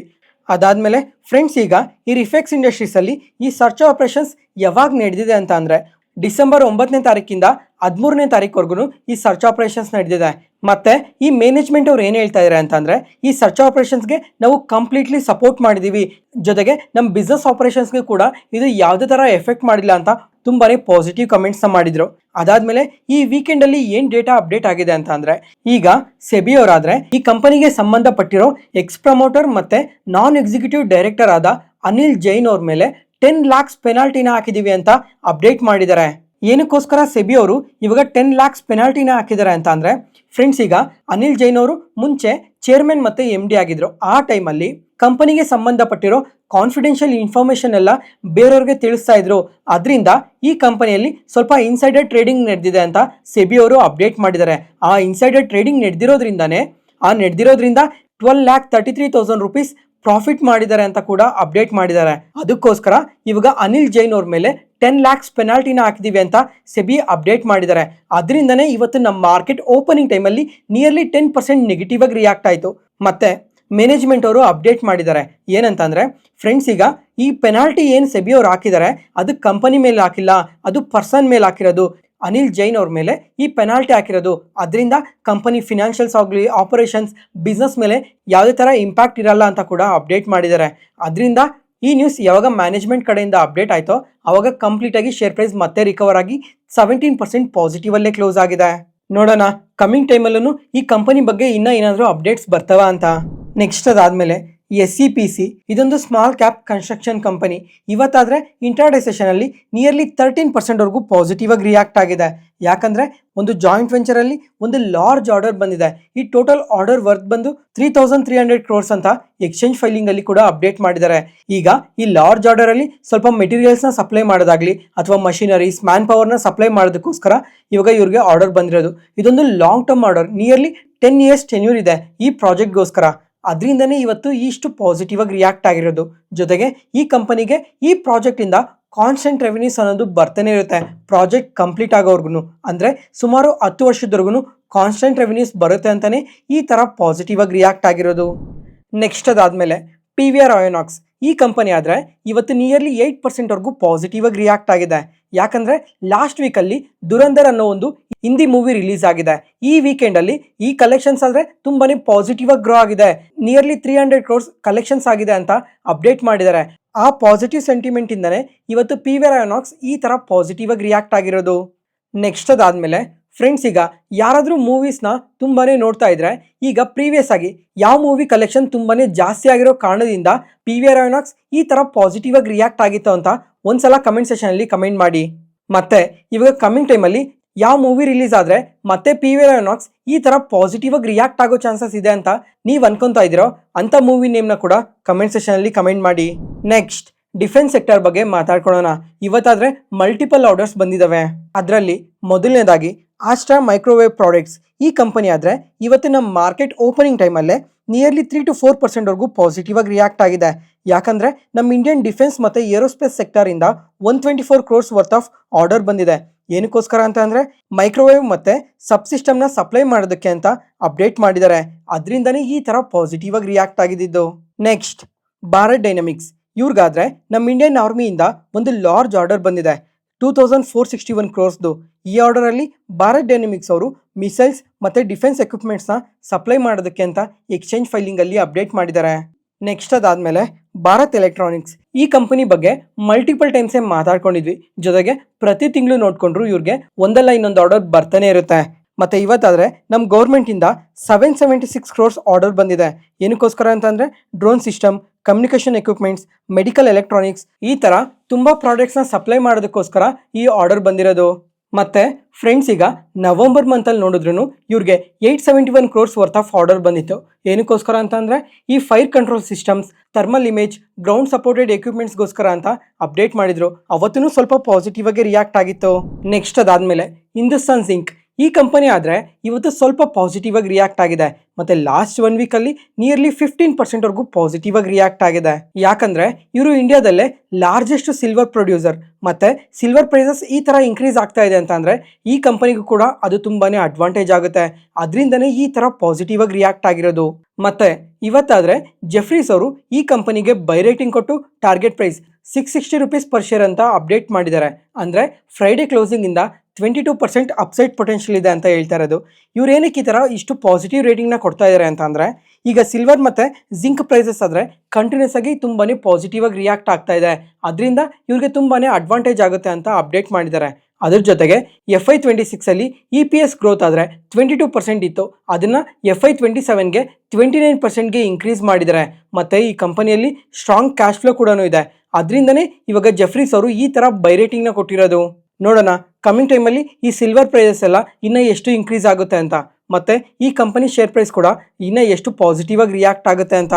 ಅದಾದ್ಮೇಲೆ ಫ್ರೆಂಡ್ಸ್, ಈಗ ಈ ರಿಫೆಕ್ಸ್ ಇಂಡಸ್ಟ್ರೀಸ್ ಅಲ್ಲಿ ಈ ಸರ್ಚ್ ಆಪರೇಷನ್ಸ್ ಯಾವಾಗ ನಡೆದಿದೆ ಅಂತ ಅಂದ್ರೆ ಡಿಸೆಂಬರ್ 9ನೇ ತಾರೀಕಿಂದ 13ನೇ ತಾರೀಕುವರೆಗೂ ಈ ಸರ್ಚ್ ಆಪರೇಷನ್ಸ್ ನಡೆದಿದೆ. ಮತ್ತೆ ಈ ಮ್ಯಾನೇಜ್ಮೆಂಟ್ ಅವ್ರು ಏನು ಹೇಳ್ತಾ ಇದ್ದಾರೆ ಅಂತಂದ್ರೆ, ಈ ಸರ್ಚ್ ಆಪರೇಷನ್ಸ್ಗೆ ನಾವು ಕಂಪ್ಲೀಟ್ಲಿ ಸಪೋರ್ಟ್ ಮಾಡಿದೀವಿ, ಜೊತೆಗೆ ನಮ್ಮ ಬಿಸ್ನೆಸ್ ಆಪರೇಷನ್ಸ್ಗೆ ಕೂಡ ಇದು ಯಾವುದೇ ತರ ಎಫೆಕ್ಟ್ ಮಾಡಿಲ್ಲ ಅಂತ ತುಂಬಾನೇ ಪಾಸಿಟಿವ್ ಕಮೆಂಟ್ಸ್ನ ಮಾಡಿದ್ರು. ಅದಾದ್ಮೇಲೆ ಈ ವೀಕೆಂಡ್ ಅಲ್ಲಿ ಏನ್ ಡೇಟಾ ಅಪ್ಡೇಟ್ ಆಗಿದೆ ಅಂತ ಅಂದ್ರೆ, ಈಗ ಸೆಬಿ ಅವರಾದ್ರೆ ಈ ಕಂಪನಿಗೆ ಸಂಬಂಧಪಟ್ಟಿರೋ ಎಕ್ಸ್ ಪ್ರಮೋಟರ್ ಮತ್ತೆ ನಾನ್ ಎಕ್ಸಿಕ್ಯೂಟಿವ್ ಡೈರೆಕ್ಟರ್ ಆದ ಅನಿಲ್ ಜೈನ್ ಅವ್ರ ಮೇಲೆ 10 lakhs ಪೆನಾಲ್ಟಿನ ಹಾಕಿದೀವಿ ಅಂತ ಅಪ್ಡೇಟ್ ಮಾಡಿದ್ದಾರೆ. ಏನಕ್ಕೋಸ್ಕರ ಸೆಬಿ ಅವರು ಇವಾಗ 10 lakhs ಪೆನಾಲ್ಟಿನ ಹಾಕಿದ್ದಾರೆ ಅಂತ ಅಂದ್ರೆ, ಫ್ರೆಂಡ್ಸ್, ಈಗ ಅನಿಲ್ ಜೈನ್ ಅವರು ಮುಂಚೆ ಚೇರ್ಮನ್ ಮತ್ತೆ MD ಆಗಿದ್ರು. ಆ ಟೈಮಲ್ಲಿ ಕಂಪನಿಗೆ ಸಂಬಂಧಪಟ್ಟಿರೋ ಕಾನ್ಫಿಡೆನ್ಷಿಯಲ್ ಇನ್ಫಾರ್ಮೇಷನ್ ಎಲ್ಲ ಬೇರೆಯವ್ರಿಗೆ ತಿಳಿಸ್ತಾ ಇದ್ರು. ಅದರಿಂದ ಈ ಕಂಪನಿಯಲ್ಲಿ ಸ್ವಲ್ಪ ಇನ್ಸೈಡರ್ ಟ್ರೇಡಿಂಗ್ ನಡೆದಿದೆ ಅಂತ ಸೆಬಿ ಅವರು ಅಪ್ಡೇಟ್ ಮಾಡಿದ್ದಾರೆ. ಆ ಇನ್ಸೈಡರ್ ಟ್ರೇಡಿಂಗ್ ನಡೆದಿರೋದ್ರಿಂದ 12,33,000 rupees ಪ್ರಾಫಿಟ್ ಮಾಡಿದ್ದಾರೆ ಅಂತ ಕೂಡ ಅಪ್ಡೇಟ್ ಮಾಡಿದ್ದಾರೆ. ಅದಕ್ಕೋಸ್ಕರ ಇವಾಗ ಅನಿಲ್ ಜೈನ್ ಅವ್ರ ಮೇಲೆ 10 lakhs ಪೆನಾಲ್ಟಿನ ಹಾಕಿದೀವಿ ಅಂತ ಸೆಬಿ ಅಪ್ಡೇಟ್ ಮಾಡಿದ್ದಾರೆ. ಅದರಿಂದನೇ ಇವತ್ತು ನಮ್ಮ ಮಾರ್ಕೆಟ್ ಓಪನಿಂಗ್ ಟೈಮಲ್ಲಿ ನಿಯರ್ಲಿ 10% ನೆಗೆಟಿವ್ ಆಗಿ ರಿಯಾಕ್ಟ್ ಆಯಿತು. ಮತ್ತೆ ಮ್ಯಾನೇಜ್ಮೆಂಟ್ ಅವರು ಅಪ್ಡೇಟ್ ಮಾಡಿದ್ದಾರೆ ಏನಂತಂದ್ರೆ, ಫ್ರೆಂಡ್ಸ್, ಈಗ ಈ ಪೆನಾಲ್ಟಿ ಏನು ಸೆಬಿ ಅವ್ರು ಹಾಕಿದ್ದಾರೆ ಅದು ಕಂಪನಿ ಮೇಲೆ ಹಾಕಿಲ್ಲ, ಅದು ಪರ್ಸನ್ ಮೇಲೆ ಹಾಕಿರೋದು. ಅನಿಲ್ ಜೈನ್ ಅವ್ರ ಮೇಲೆ ಈ ಪೆನಾಲ್ಟಿ ಹಾಕಿರೋದು. ಅದರಿಂದ ಕಂಪನಿ ಫಿನಾನ್ಷಿಯಲ್ಸ್ ಆಗಲಿ, ಆಪರೇಷನ್ಸ್, ಬಿಸ್ನೆಸ್ ಮೇಲೆ ಯಾವುದೇ ಥರ ಇಂಪ್ಯಾಕ್ಟ್ ಇರಲ್ಲ ಅಂತ ಕೂಡ ಅಪ್ಡೇಟ್ ಮಾಡಿದ್ದಾರೆ. ಅದರಿಂದ ಈ ನ್ಯೂಸ್ ಯಾವಾಗ ಮ್ಯಾನೇಜ್ಮೆಂಟ್ ಕಡೆಯಿಂದ ಅಪ್ಡೇಟ್ ಆಯಿತೋ ಅವಾಗ ಕಂಪ್ಲೀಟಾಗಿ ಶೇರ್ ಪ್ರೈಸ್ ಮತ್ತೆ ರಿಕವರ್ ಆಗಿ 17% ಪಾಸಿಟಿವ್ ಅಲ್ಲೇ ಕ್ಲೋಸ್ ಆಗಿದೆ. ನೋಡೋಣ ಕಮಿಂಗ್ ಟೈಮಲ್ಲೂ ಈ ಕಂಪನಿ ಬಗ್ಗೆ ಇನ್ನೂ ಏನಾದರೂ ಅಪ್ಡೇಟ್ಸ್ ಬರ್ತಾವ ಅಂತ. ನೆಕ್ಸ್ಟ್ ಅದಾದಮೇಲೆ SCPC ಇದೊಂದು ಸ್ಮಾಲ್ ಕ್ಯಾಪ್ ಕನ್ಸ್ಟ್ರಕ್ಷನ್ ಕಂಪನಿ. ಇವತ್ತಾದ್ರೆ ಇಂಟ್ರಾಡೇ ಸೆಷನ್ ಅಲ್ಲಿ ನಿಯರ್ಲಿ 13% ವರೆಗೂ ಪಾಸಿಟಿವ್ ಆಗಿ ರಿಯಾಕ್ಟ್ ಆಗಿದೆ. ಯಾಕಂದ್ರೆ ಒಂದು ಜಾಯಿಂಟ್ ವೆಂಚರ್ ಅಲ್ಲಿ ಒಂದು ಲಾರ್ಜ್ ಆರ್ಡರ್ ಬಂದಿದೆ. ಈ ಟೋಟಲ್ ಆರ್ಡರ್ ವರ್ತ್ ಬಂದು 3300 ಕ್ರೋರ್ಸ್ ಅಂತ ಎಕ್ಸ್ಚೇಂಜ್ ಫೈಲಿಂಗ್ ಅಲ್ಲಿ ಕೂಡ ಅಪ್ಡೇಟ್ ಮಾಡಿದ್ದಾರೆ. ಈಗ ಈ ಲಾರ್ಜ್ ಆರ್ಡರ್ ಅಲ್ಲಿ ಸ್ವಲ್ಪ ಮೆಟೀರಿಯಲ್ಸ್ ನ ಸಪ್ಲೈ ಮಾಡೋದಾಗ್ಲಿ ಅಥವಾ ಮಷಿನರೀಸ್ ಮ್ಯಾನ್ ಪವರ್ ನ ಸಪ್ಲೈ ಮಾಡೋದಕ್ಕೋಸ್ಕರ ಇವಾಗ ಇವ್ರಿಗೆ ಆರ್ಡರ್ ಬಂದಿರೋದು. ಇದೊಂದು long term order, nearly 10 years tenure ಇದೆ ಈ ಪ್ರಾಜೆಕ್ಟ್ಗೋಸ್ಕರ. ಅದರಿಂದನೇ ಇವತ್ತು ಇಷ್ಟು ಪಾಸಿಟಿವ್ ಆಗಿ ರಿಯಾಕ್ಟ್ ಆಗಿರೋದು. ಜೊತೆಗೆ ಈ ಕಂಪನಿಗೆ ಈ ಪ್ರಾಜೆಕ್ಟ್ ಇಂದ ಕಾನ್ಸ್ಟೆಂಟ್ ರೆವೆನ್ಯೂಸ್ ಅನ್ನೋದು ಬರ್ತಾನೆ ಇರುತ್ತೆ. ಪ್ರಾಜೆಕ್ಟ್ ಕಂಪ್ಲೀಟ್ ಆಗೋವರೆಗೂ, ಅಂದ್ರೆ ಸುಮಾರು 10 ವರ್ಷದವರೆಗೂ ಕಾನ್ಸ್ಟೆಂಟ್ ರೆವೆನ್ಯೂಸ್ ಬರುತ್ತೆ ಅಂತಾನೆ ಈ ತರ ಪಾಸಿಟಿವ್ ಆಗಿ ರಿಯಾಕ್ಟ್ ಆಗಿರೋದು. ನೆಕ್ಸ್ಟ್ ಅದಾದ್ಮೇಲೆ PVR INOX ಈ ಕಂಪನಿ ಆದ್ರೆ ಇವತ್ತು ನಿಯರ್ಲಿ 8% ವರೆಗೂ ಪಾಸಿಟಿವ್ ಆಗಿ ರಿಯಾಕ್ಟ್ ಆಗಿದೆ. ಯಾಕಂದ್ರೆ ಲಾಸ್ಟ್ ವೀಕ್ ಅಲ್ಲಿ ದುರಂಧರ್ ಅನ್ನೋ ಒಂದು ಹಿಂದಿ ಮೂವಿ ರಿಲೀಸ್ ಆಗಿದೆ. ಈ ವೀಕೆಂಡ್ ಅಲ್ಲಿ ಈ ಕಲೆಕ್ಷನ್ಸ್ ಆದ್ರೆ ತುಂಬಾನೇ ಪಾಸಿಟಿವ್ ಆಗಿ ಗ್ರೋ ಆಗಿದೆ. ನಿಯರ್ಲಿ 300 ಕ್ರೋರ್ಸ್ ಕಲೆಕ್ಷನ್ಸ್ ಆಗಿದೆ ಅಂತ ಅಪ್ಡೇಟ್ ಮಾಡಿದ್ದಾರೆ. ಆ ಪಾಸಿಟಿವ್ ಸೆಂಟಿಮೆಂಟ್ ಇಂದಾನೆ ಇವತ್ತು PVR INOX ಈ ತರ ಪಾಸಿಟಿವ್ ಆಗಿ ರಿಯಾಕ್ಟ್ ಆಗಿರೋದು. ನೆಕ್ಸ್ಟ್ ಅದಾದ್ಮೇಲೆ ಫ್ರೆಂಡ್ಸ್, ಈಗ ಯಾರಾದ್ರೂ ಮೂವೀಸ್ನ ತುಂಬಾನೇ ನೋಡ್ತಾ ಇದ್ರೆ ಈಗ ಪ್ರೀವಿಯಸ್ ಆಗಿ ಯಾವ ಮೂವಿ ಕಲೆಕ್ಷನ್ ತುಂಬಾನೇ ಜಾಸ್ತಿ ಆಗಿರೋ ಕಾರಣದಿಂದ PVR INOX ಈ ತರ ಪಾಸಿಟಿವ್ ಆಗಿ ರಿಯಾಕ್ಟ್ ಆಗಿತ್ತು ಅಂತ ಒಂದ್ಸಲ ಕಮೆಂಟ್ ಸೆಷನ್ ಅಲ್ಲಿ ಕಮೆಂಟ್ ಮಾಡಿ. ಮತ್ತೆ ಇವಾಗ ಕಮಿಂಗ್ ಟೈಮಲ್ಲಿ ಯಾವ ಮೂವಿ ರಿಲೀಸ್ ಆದ್ರೆ ಮತ್ತೆ PVR INOX ಈ ತರ ಪಾಸಿಟಿವ್ ಆಗಿ ರಿಯಾಕ್ಟ್ ಆಗೋ ಚಾನ್ಸಸ್ ಇದೆ ಅಂತ ನೀವ್ ಅನ್ಕೊಂತಾ ಇದೀರೋ ಅಂತ ಮೂವಿ ನೇಮ್ನ ಕೂಡ ಕಮೆಂಟ್ ಸೆಷನ್ ಅಲ್ಲಿ ಕಮೆಂಟ್ ಮಾಡಿ. ನೆಕ್ಸ್ಟ್ ಡಿಫೆನ್ಸ್ ಸೆಕ್ಟರ್ ಬಗ್ಗೆ ಮಾತಾಡ್ಕೊಳ್ಳೋಣ. ಇವತ್ತಾದ್ರೆ ಮಲ್ಟಿಪಲ್ ಆರ್ಡರ್ಸ್ ಬಂದಿದಾವೆ. ಅದರಲ್ಲಿ ಮೊದಲನೇದಾಗಿ ಆಸ್ಟ್ರಾ ಮೈಕ್ರೋವೇವ್ ಪ್ರಾಡಕ್ಟ್ಸ್ ಈ ಕಂಪನಿ ಆದ್ರೆ ಇವತ್ತಿನ ಮಾರ್ಕೆಟ್ ಓಪನಿಂಗ್ ಟೈಮಲ್ಲೇ ನಿಯರ್ಲಿ 3 to 4% ವರೆಗೂ ಪಾಸಿಟಿವ್ ಆಗಿ ರಿಯಾಕ್ಟ್ ಆಗಿದೆ. ಯಾಕಂದ್ರೆ ನಮ್ಮ ಇಂಡಿಯನ್ ಡಿಫೆನ್ಸ್ ಮತ್ತೆ ಏರೋಸ್ಪೇಸ್ ಸೆಕ್ಟರ್ ಇಂದ 124 ಕ್ರೋರ್ಸ್ ವರ್ತ್ ಆಫ್ ಆರ್ಡರ್ ಬಂದಿದೆ. ಏನಕ್ಕೋಸ್ಕರ ಅಂತ ಅಂದ್ರೆ ಮೈಕ್ರೋವೇವ್ ಮತ್ತೆ ಸಬ್ ಸಿಸ್ಟಮ್ನ ಸಪ್ಲೈ ಮಾಡೋದಕ್ಕೆ ಅಂತ ಅಪ್ಡೇಟ್ ಮಾಡಿದ್ದಾರೆ. ಅದರಿಂದನೇ ಈ ತರ ಪಾಸಿಟಿವ್ ಆಗಿ ರಿಯಾಕ್ಟ್ ಆಗಿದ್ದು. ನೆಕ್ಸ್ಟ್ ಭಾರತ್ ಡೈನಮಿಕ್ಸ್ ಇವ್ರಿಗಾದ್ರೆ ನಮ್ಮ ಇಂಡಿಯನ್ ಆರ್ಮಿಯಿಂದ ಒಂದು ಲಾರ್ಜ್ ಆರ್ಡರ್ ಬಂದಿದೆ 2461 ಕ್ರೋರ್ಸ್ದು. ಈ ಆರ್ಡರ್ ಅಲ್ಲಿ ಭಾರತ್ ಡೈನಮಿಕ್ಸ್ ಅವರು ಮಿಸೈಲ್ಸ್ ಮತ್ತೆ ಡಿಫೆನ್ಸ್ ಎಕ್ವಿಪ್ಮೆಂಟ್ಸ್ನ ಸಪ್ಲೈ ಮಾಡೋದಕ್ಕೆ ಅಂತ ಎಕ್ಸ್ಚೇಂಜ್ ಫೈಲಿಂಗ್ ಅಲ್ಲಿ ಅಪ್ಡೇಟ್ ಮಾಡಿದ್ದಾರೆ. ನೆಕ್ಸ್ಟ್ ಅದಾದ್ಮೇಲೆ ಭಾರತ್ ಎಲೆಕ್ಟ್ರಾನಿಕ್ಸ್ ಈ ಕಂಪನಿ ಬಗ್ಗೆ ಮಲ್ಟಿಪಲ್ ಟೈಮ್ಸೇ ಮಾತಾಡ್ಕೊಂಡಿದ್ವಿ. ಜೊತೆಗೆ ಪ್ರತಿ ತಿಂಗಳು ನೋಡ್ಕೊಂಡ್ರು ಇವ್ರಿಗೆ ಒಂದಲ್ಲ ಇನ್ನೊಂದು ಆರ್ಡರ್ ಬರ್ತಾನೆ ಇರುತ್ತೆ. ಮತ್ತೆ ಇವತ್ತಾದ್ರೆ ನಮ್ಮ ಗೌರ್ಮೆಂಟ್ ಇಂದ 776 ಕ್ರೋರ್ಸ್ ಆರ್ಡರ್ ಬಂದಿದೆ. ಏನಕ್ಕೋಸ್ಕರ ಅಂತಂದ್ರೆ drone system, communication equipments, medical electronics ಈ ತರ ತುಂಬಾ ಪ್ರಾಡಕ್ಟ್ಸ್ನ ಸಪ್ಲೈ ಮಾಡೋದಕ್ಕೋಸ್ಕರ ಈ ಆರ್ಡರ್ ಬಂದಿರೋದು. ಮತ್ತೆ ಫ್ರೆಂಡ್ಸ್, ಈಗ ನವೆಂಬರ್ ಮಂತಲ್ಲಿ ನೋಡಿದ್ರು ಇವ್ರಿಗೆ 871 ಕ್ರೋರ್ಸ್ ವರ್ತ್ ಆಫ್ ಆರ್ಡರ್ ಬಂದಿತ್ತು. ಏನಕ್ಕೋಸ್ಕರ ಅಂತಂದ್ರೆ ಈ fire control systems, thermal image, ground supported ಎಕ್ವಿಪ್ಮೆಂಟ್ಸ್ಗೋಸ್ಕರ ಅಂತ ಅಪ್ಡೇಟ್ ಮಾಡಿದ್ರು. ಅವತ್ತೂ ಸ್ವಲ್ಪ ಪಾಸಿಟಿವ್ ಆಗಿ ರಿಯಾಕ್ಟ್ ಆಗಿತ್ತು. ನೆಕ್ಸ್ಟ್ ಅದಾದ್ಮೇಲೆ ಹಿಂದೂಸ್ತಾನ್ ಜಿಂಕ್ ಈ ಕಂಪನಿ ಆದ್ರೆ ಇವತ್ತು ಸ್ವಲ್ಪ ಪಾಸಿಟಿವ್ ಆಗಿ ರಿಯಾಕ್ಟ್ ಆಗಿದೆ. ಮತ್ತೆ ಲಾಸ್ಟ್ 1 ವೀಕ್ ಅಲ್ಲಿ ನಿಯರ್ಲಿ 15% ವರೆಗೂ ಪಾಸಿಟಿವ್ ಆಗಿ ರಿಯಾಕ್ಟ್ ಆಗಿದೆ. ಯಾಕಂದ್ರೆ ಇವರು ಇಂಡಿಯಾದಲ್ಲೇ ಲಾರ್ಜೆಸ್ಟ್ ಸಿಲ್ವರ್ ಪ್ರೊಡ್ಯೂಸರ್. ಮತ್ತೆ ಸಿಲ್ವರ್ ಪ್ರೈಸಸ್ ಈ ತರ ಇನ್ಕ್ರೀಸ್ ಆಗ್ತಾ ಇದೆ ಅಂತ ಅಂದ್ರೆ ಈ ಕಂಪನಿಗೂ ಕೂಡ ಅದು ತುಂಬಾನೇ ಅಡ್ವಾಂಟೇಜ್ ಆಗುತ್ತೆ. ಅದರಿಂದನೇ ಈ ತರ ಪಾಸಿಟಿವ್ ಆಗಿ ರಿಯಾಕ್ಟ್ ಆಗಿರೋದು. ಮತ್ತೆ ಇವತ್ತಾದ್ರೆ ಜೆಫ್ರೀಸ್ ಅವರು ಈ ಕಂಪನಿಗೆ ಬೈ ರೇಟಿಂಗ್ ಕೊಟ್ಟು target price 660 rupees per share ಅಂತ ಅಪ್ಡೇಟ್ ಮಾಡಿದ್ದಾರೆ. ಅಂದ್ರೆ ಫ್ರೈಡೆ ಕ್ಲೋಸಿಂಗ್ ಇಂದ 22% ಅಪ್ಸೈಡ್ ಪೊಟೆನ್ಷಿಯಲ್ ಇದೆ ಅಂತ ಹೇಳ್ತಾ ಇರೋದು. ಇವ್ರು ಏನಕ್ಕೆ ಈ ತರ ಇಷ್ಟು ಪಾಸಿಟಿವ್ ರೇಟಿಂಗ್ನ ಕೊಡ್ತಾ ಇದ್ದಾರೆ ಅಂತ ಅಂದ್ರೆ ಈಗ ಸಿಲ್ವರ್ ಮತ್ತೆ ಜಿಂಕ್ ಪ್ರೈಸಸ್ ಆದ್ರೆ ಕಂಟಿನ್ಯೂಸ್ ಆಗಿ ತುಂಬಾನೇ ಪಾಸಿಟಿವ್ ಆಗಿ ರಿಯಾಕ್ಟ್ ಆಗ್ತಾ ಇದೆ. ಅದರಿಂದ ಇವ್ರಿಗೆ ತುಂಬಾನೇ ಅಡ್ವಾಂಟೇಜ್ ಆಗುತ್ತೆ ಅಂತ ಅಪ್ಡೇಟ್ ಮಾಡಿದ್ದಾರೆ. ಅದ್ರ ಜೊತೆಗೆ FY26 ಅಲ್ಲಿ EPS ಗ್ರೋತ್ ಆದ್ರೆ 22% ಇತ್ತು, ಅದನ್ನ FY27ಗೆ 29%ಗೆ ಇನ್ಕ್ರೀಸ್ ಮಾಡಿದ್ದಾರೆ. ಮತ್ತೆ ಈ ಕಂಪನಿಯಲ್ಲಿ ಸ್ಟ್ರಾಂಗ್ ಕ್ಯಾಶ್ ಫ್ಲೋ ಕೂಡ ಇದೆ. ಅದರಿಂದನೇ ಇವಾಗ ಜೆಫ್ರೀಸ್ ಅವರು ಈ ತರ ಬೈ ರೇಟಿಂಗ್ನ ಕೊಟ್ಟಿರೋದು. ನೋಡೋಣ ಕಮಿಂಗ್ ಟೈಮಲ್ಲಿ ಈ ಸಿಲ್ವರ್ ಪ್ರೈಸಸ್ ಎಲ್ಲ ಇನ್ನೂ ಎಷ್ಟು ಇನ್ಕ್ರೀಸ್ ಆಗುತ್ತೆ ಅಂತ, ಮತ್ತೆ ಈ ಕಂಪನಿ ಶೇರ್ ಪ್ರೈಸ್ ಕೂಡ ಇನ್ನೂ ಎಷ್ಟು ಪಾಸಿಟಿವ್ ಆಗಿ ರಿಯಾಕ್ಟ್ ಆಗುತ್ತೆ ಅಂತ.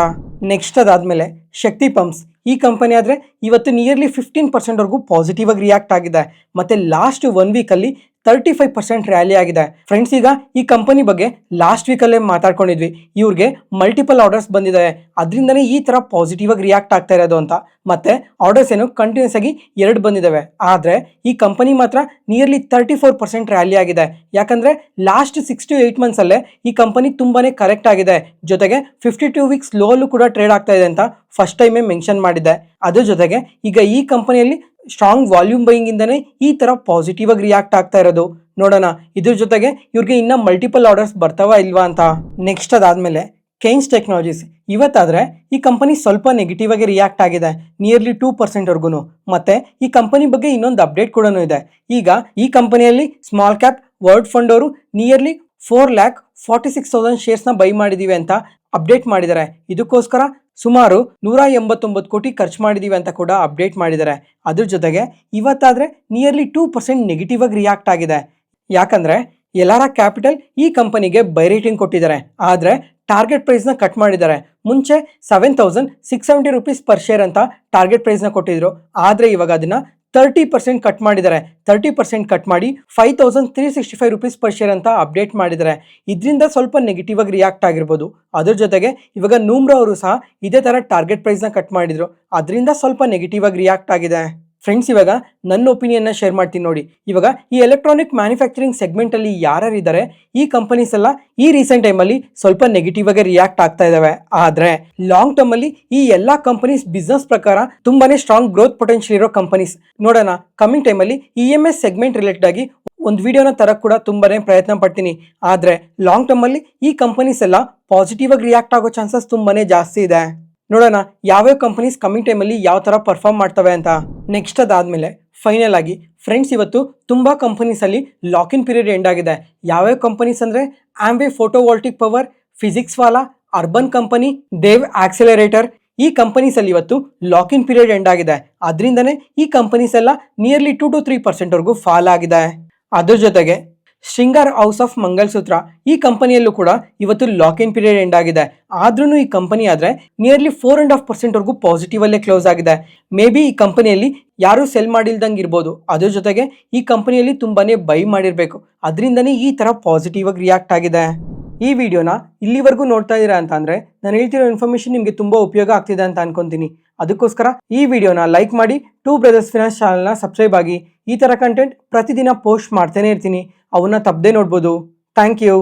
ನೆಕ್ಸ್ಟ್ ಅದಾದ್ಮೇಲೆ ಶಕ್ತಿ ಪಂಪ್ಸ್ ಈ ಕಂಪನಿ ಆದ್ರೆ ಇವತ್ತು ನಿಯರ್ಲಿ 15% ವರೆಗೂ ಪಾಸಿಟಿವ್ ಆಗಿ ರಿಯಾಕ್ಟ್ ಆಗಿದೆ. ಮತ್ತೆ ಲಾಸ್ಟ್ 1 ವೀಕ್ ಅಲ್ಲಿ 35% ರ್ಯಾಲಿ ಆಗಿದೆ. ಫ್ರೆಂಡ್ಸ್, ಈಗ ಈ ಕಂಪನಿ ಬಗ್ಗೆ ಲಾಸ್ಟ್ ವೀಕಲ್ಲೇ ಮಾತಾಡ್ಕೊಂಡಿದ್ವಿ. ಇವ್ರಿಗೆ ಮಲ್ಟಿಪಲ್ ಆರ್ಡರ್ಸ್ ಬಂದಿದೆ. ಅದರಿಂದನೇ ಈ ತರ ಪಾಸಿಟಿವ್ ಆಗಿ ರಿಯಾಕ್ಟ್ ಆಗ್ತಾ ಇರೋದು ಅಂತ. ಮತ್ತೆ ಆರ್ಡರ್ಸ್ ಏನು ಕಂಟಿನ್ಯೂಸ್ ಆಗಿ 2 ಬಂದಿದ್ದಾವೆ. ಆದ್ರೆ ಈ ಕಂಪನಿ ಮಾತ್ರ ನಿಯರ್ಲಿ 34% ರ್ಯಾಲಿ ಆಗಿದೆ. ಯಾಕಂದ್ರೆ ಲಾಸ್ಟ್ 6 to 8 ಮಂತ್ಸ್ ಅಲ್ಲೇ ಈ ಕಂಪನಿ ತುಂಬಾನೇ ಕರೆಕ್ಟ್ ಆಗಿದೆ. ಜೊತೆಗೆ 52 ವೀಕ್ಸ್ ಲೋ ಅಲ್ಲೂ ಕೂಡ ಟ್ರೇಡ್ ಆಗ್ತಾ ಇದೆ ಅಂತ ಫಸ್ಟ್ ಟೈಮೇ ಮೆನ್ಷನ್ ಮಾಡಿದೆ. ಅದ್ರ ಜೊತೆಗೆ ಈಗ ಈ ಕಂಪನಿಯಲ್ಲಿ ಸ್ಟ್ರಾಂಗ್ ವಾಲ್ಯೂಮ್ ಬೈಯಿಂಗ್ ಇಂದನೇ ಈ ತರ ಪಾಸಿಟಿವ್ ಆಗಿ ರಿಯಾಕ್ಟ್ ಆಗ್ತಾ ಇರೋದು. ನೋಡೋಣ ಇದ್ರ ಜೊತೆಗೆ ಇವ್ರಿಗೆ ಇನ್ನ ಮಲ್ಟಿಪಲ್ ಆರ್ಡರ್ಸ್ ಬರ್ತಾವ ಇಲ್ವಾ ಅಂತ. ನೆಕ್ಸ್ಟ್ ಅದಾದ್ಮೇಲೆ ಕೈನ್ಸ್ ಟೆಕ್ನಾಲಜೀಸ್ ಇವತ್ತಾದ್ರೆ ಈ ಕಂಪನಿ ಸ್ವಲ್ಪ ನೆಗೆಟಿವ್ ಆಗಿ ರಿಯಾಕ್ಟ್ ಆಗಿದೆ, ನಿಯರ್ಲಿ 2% ವರ್ಗು. ಮತ್ತೆ ಈ ಕಂಪನಿ ಬಗ್ಗೆ ಇನ್ನೊಂದು ಅಪ್ಡೇಟ್ ಕೂಡ ಇದೆ. ಈಗ ಈ ಕಂಪನಿಯಲ್ಲಿ ಸ್ಮಾಲ್ ಕ್ಯಾಪ್ ವರ್ಲ್ಡ್ ಫಂಡ್ ಅವರು ನಿಯರ್ಲಿ 4,46,000 ಶೇರ್ಸ್ನ ಬೈ ಮಾಡಿದೀವಿ ಅಂತ ಅಪ್ಡೇಟ್ ಮಾಡಿದ್ದಾರೆ. ಇದಕ್ಕೋಸ್ಕರ ಸುಮಾರು 189 ಕೋಟಿ ಖರ್ಚು ಮಾಡಿದೀವಿ ಅಂತ ಕೂಡ ಅಪ್ಡೇಟ್ ಮಾಡಿದ್ದಾರೆ. ಅದ್ರ ಜೊತೆಗೆ ಇವತ್ತಾದ್ರೆ ನಿಯರ್ಲಿ 2% ನೆಗೆಟಿವ್ ಆಗಿ ರಿಯಾಕ್ಟ್ ಆಗಿದೆ. ಯಾಕಂದ್ರೆ ಎಲಾರಾ ಕ್ಯಾಪಿಟಲ್ ಈ ಕಂಪನಿಗೆ ಬೈ ರೇಟಿಂಗ್ ಕೊಟ್ಟಿದ್ದಾರೆ, ಆದ್ರೆ ಟಾರ್ಗೆಟ್ ಪ್ರೈಸ್ ನ ಕಟ್ ಮಾಡಿದ್ದಾರೆ. ಮುಂಚೆ 7,670 rupees ಪರ್ ಶೇರ್ ಅಂತ ಟಾರ್ಗೆಟ್ ಪ್ರೈಸ್ ನ ಕೊಟ್ಟಿದ್ರು, ಆದ್ರೆ ಇವಾಗ ಅದನ್ನ 30% ಕಟ್ ಮಾಡಿದ್ದಾರೆ. 30% ಕಟ್ ಮಾಡಿ 5,365 rupees ಪರ್ ಶೇರ್ ಅಂತ ಅಪ್ಡೇಟ್ ಮಾಡಿದ್ದಾರೆ. ಇದರಿಂದ ಸ್ವಲ್ಪ ನೆಗೆಟಿವ್ ಆಗಿ ರಿಯಾಕ್ಟ್ ಆಗಿರ್ಬೋದು. ಅದ್ರ ಜೊತೆಗೆ ಇವಾಗ ನೂಮ್ರಾ ಅವರು ಸಹ ಇದೇ ತರ ಟಾರ್ಗೆಟ್ ಪ್ರೈಸ್ ನ ಕಟ್ ಮಾಡಿದ್ರು, ಅದರಿಂದ ಸ್ವಲ್ಪ ನೆಗೆಟಿವ್ ಆಗಿ ರಿಯಾಕ್ಟ್ ಆಗಿದೆ. ಫ್ರೆಂಡ್ಸ್, ಇವಾಗ ನನ್ನ ಒಪಿನಿಯನ್ನ ಶೇರ್ ಮಾಡ್ತೀನಿ ನೋಡಿ. ಇವಾಗ ಈ ಎಲೆಕ್ಟ್ರಾನಿಕ್ ಮ್ಯಾನುಫ್ಯಾಕ್ಚರಿಂಗ್ ಸೆಗ್ಮೆಂಟ್ ಅಲ್ಲಿ ಯಾರ್ಯಾರು ಇದ್ದಾರೆ, ಈ ಕಂಪನೀಸ್ ಎಲ್ಲ ಈ ರೀಸೆಂಟ್ ಟೈಮ್ ಅಲ್ಲಿ ಸ್ವಲ್ಪ ನೆಗೆಟಿವ್ ಆಗಿ ರಿಯಾಕ್ಟ್ ಆಗ್ತಾ ಇದಾವೆ. ಆದ್ರೆ ಲಾಂಗ್ ಟರ್ಮ್ ಅಲ್ಲಿ ಈ ಎಲ್ಲಾ ಕಂಪನೀಸ್ ಬಿಸ್ನೆಸ್ ಪ್ರಕಾರ ತುಂಬಾನೇ ಸ್ಟ್ರಾಂಗ್ ಗ್ರೋತ್ ಪೊಟೆನ್ಶಿಯಲ್ ಇರೋ ಕಂಪನೀಸ್. ನೋಡೋಣ ಕಮಿಂಗ್ ಟೈಮ್ ಅಲ್ಲಿ EMS ಸೆಗ್ಮೆಂಟ್ ರಿಲೇಟೆಡ್ ಆಗಿ ಒಂದು ವಿಡಿಯೋನ ತರಕ್ ಕೂಡ ತುಂಬಾನೇ ಪ್ರಯತ್ನ ಪಡ್ತೀನಿ. ಆದ್ರೆ ಲಾಂಗ್ ಟರ್ಮ್ ಅಲ್ಲಿ ಈ ಕಂಪನೀಸ್ ಎಲ್ಲ ಪಾಸಿಟಿವ್ ಆಗಿ ರಿಯಾಕ್ಟ್ ಆಗೋ ಚಾನ್ಸಸ್ ತುಂಬಾನೇ ಜಾಸ್ತಿ ಇದೆ. ನೋಡೋಣ ಯಾವ್ಯಾವ ಕಂಪನೀಸ್ ಕಮಿಂಗ್ ಟೈಮ್ ಅಲ್ಲಿ ಯಾವ ತರ ಪರ್ಫಾರ್ಮ್ ಮಾಡ್ತವೆ ಅಂತ. ನೆಕ್ಸ್ಟ್ ಅದಾದ್ಮೇಲೆ ಫೈನಲ್ ಆಗಿ ಫ್ರೆಂಡ್ಸ್, ಇವತ್ತು ತುಂಬಾ ಕಂಪನೀಸ್ ಅಲ್ಲಿ ಲಾಕ್ ಇನ್ ಪೀರಿಯಡ್ ಎಂಡ್ ಆಗಿದೆ. ಯಾವ್ಯಾವ ಕಂಪನೀಸ್ ಅಂದ್ರೆ Ambe photovoltaic power, Physics Wallah, urban company, Dev accelerator. ಈ ಕಂಪನೀಸ್ ಅಲ್ಲಿ ಇವತ್ತು ಲಾಕ್ ಇನ್ ಪೀರಿಯಡ್ ಎಂಡ್ ಆಗಿದೆ. ಅದರಿಂದನೇ ಈ ಕಂಪನೀಸ್ ಎಲ್ಲ ನಿಯರ್ಲಿ 2 to 3% ವರೆಗೂ ಫಾಲ್ ಆಗಿದೆ. ಅದ್ರ ಜೊತೆಗೆ ಶೃಂಗಾರ್ ಹೌಸ್ ಆಫ್ ಮಂಗಲ್ಸೂತ್ರ ಈ ಕಂಪನಿಯಲ್ಲೂ ಕೂಡ ಇವತ್ತು ಲಾಕ್ ಇನ್ ಪೀರಿಯಡ್ ಎಂಡ್ ಆಗಿದೆ. ಆದ್ರೂ ಈ ಕಂಪನಿ ಆದ್ರೆ ನಿಯರ್ಲಿ 4.5% ವರೆಗೂ ಪಾಸಿಟಿವ್ ಅಲ್ಲೇ ಕ್ಲೋಸ್ ಆಗಿದೆ. ಮೇ ಬಿ ಈ ಕಂಪನಿಯಲ್ಲಿ ಯಾರು ಸೆಲ್ ಮಾಡಿಲ್ದಂಗೆ ಇರ್ಬೋದು. ಅದ್ರ ಜೊತೆಗೆ ಈ ಕಂಪನಿಯಲ್ಲಿ ತುಂಬಾನೇ ಬೈ ಮಾಡಿರ್ಬೇಕು, ಅದರಿಂದನೇ ಈ ತರ ಪಾಸಿಟಿವ್ ಆಗಿ ರಿಯಾಕ್ಟ್ ಆಗಿದೆ. ಈ ವಿಡಿಯೋನ ಇಲ್ಲಿವರೆಗೂ ನೋಡ್ತಾ ಇದ್ದೀರಾ ಅಂತ ಅಂದ್ರೆ ನಾನು ಹೇಳ್ತಿರೋ ಇನ್ಫಾರ್ಮೇಶನ್ ನಿಮಗೆ ತುಂಬಾ ಉಪಯೋಗ ಆಗ್ತಿದೆ ಅಂತ ಅನ್ಕೊಂತೀನಿ. ಅದಕ್ಕೋಸ್ಕರ ಈ ವಿಡಿಯೋನ ಲೈಕ್ ಮಾಡಿ, ಟೂ ಬ್ರದರ್ಸ್ ಫಿನಾನ್ಸ್ ಚಾನಲ್ನ ಸಬ್ಸ್ಕ್ರೈಬ್ ಆಗಿ. ಈ ತರ ಕಂಟೆಂಟ್ ಪ್ರತಿದಿನ ಪೋಸ್ಟ್ ಮಾಡ್ತಾನೆ ಇರ್ತೀನಿ, ಅವನ್ನ ತಪ್ಪದೆ ನೋಡ್ಬೋದು. Thank you.